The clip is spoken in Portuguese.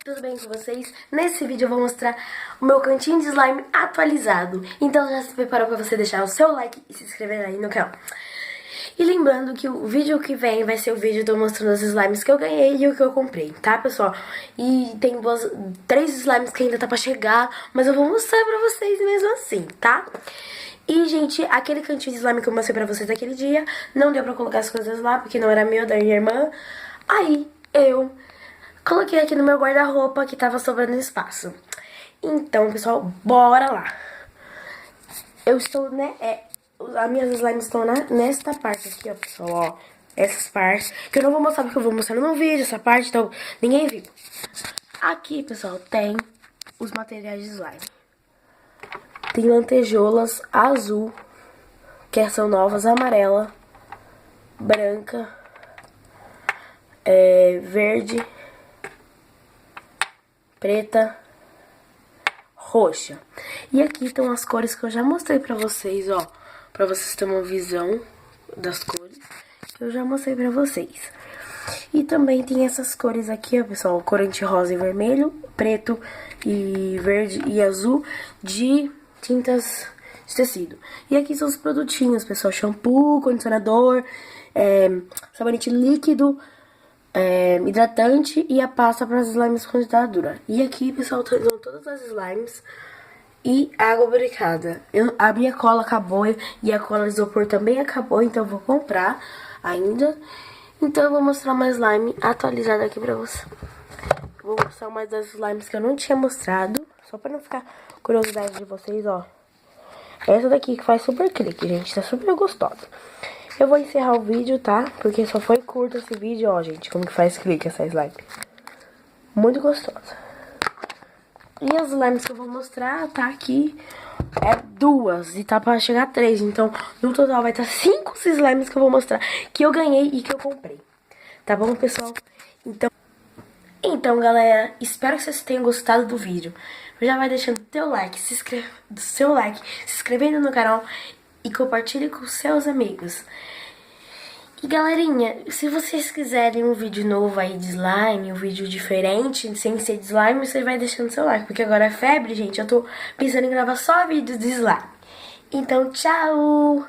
tudo bem com vocês? Nesse vídeo eu vou mostrar o meu cantinho de slime atualizado. Então já se preparou pra você deixar o seu like e se inscrever aí no canal. E lembrando que o vídeo que vem vai ser o vídeo de eu mostrando os slimes que eu ganhei e o que eu comprei, tá, pessoal? E tem três slimes que ainda tá pra chegar, mas eu vou mostrar pra vocês mesmo assim, tá? E, gente, aquele cantinho de slime que eu mostrei pra vocês naquele dia, não deu pra colocar as coisas lá, porque não era meu, da minha irmã. Aí, eu coloquei aqui no meu guarda-roupa, que tava sobrando espaço. Então, pessoal, bora lá. Eu estou, né, as minhas slimes estão nesta parte aqui, ó, pessoal, ó. Essas partes, que eu não vou mostrar porque eu vou mostrar no meu vídeo, essa parte, então ninguém viu. Aqui, pessoal, tem os materiais de slime. Tem lantejoulas azul, que são novas, amarela, branca, verde, preta, roxa. E aqui estão as cores que eu já mostrei pra vocês, ó. Pra vocês terem uma visão das cores que eu já mostrei pra vocês. E também tem essas cores aqui, ó, pessoal. Corante rosa e vermelho, preto e verde e azul de tintas de tecido. E aqui são os produtinhos, pessoal. Shampoo, condicionador, sabonete líquido, hidratante e a pasta para as slimes com dentadura. E aqui, pessoal, estão todas as slimes e água lubrificada. A minha cola acabou e a cola de isopor também acabou, então eu vou comprar ainda. Então eu vou mostrar uma slime atualizada aqui pra você. Vou mostrar mais das slimes que eu não tinha mostrado, só pra não ficar curiosidade de vocês, ó. Essa daqui que faz super clique, gente, tá super gostosa. Eu vou encerrar o vídeo, tá? Porque só foi curto esse vídeo, ó, gente, como que faz clique essa slime. Muito gostosa. E as slimes que eu vou mostrar, tá aqui, duas, e tá pra chegar a 3. Então, no total vai estar 5 slimes que eu vou mostrar, que eu ganhei e que eu comprei. Tá bom, pessoal? Então, galera, espero que vocês tenham gostado do vídeo. Já vai deixando teu like, se inscrevendo no canal e compartilhe com seus amigos. E galerinha, se vocês quiserem um vídeo novo aí de slime, um vídeo diferente, sem ser de slime, você vai deixando seu like. Porque agora é febre, gente, eu tô pensando em gravar só vídeos de slime. Então, tchau!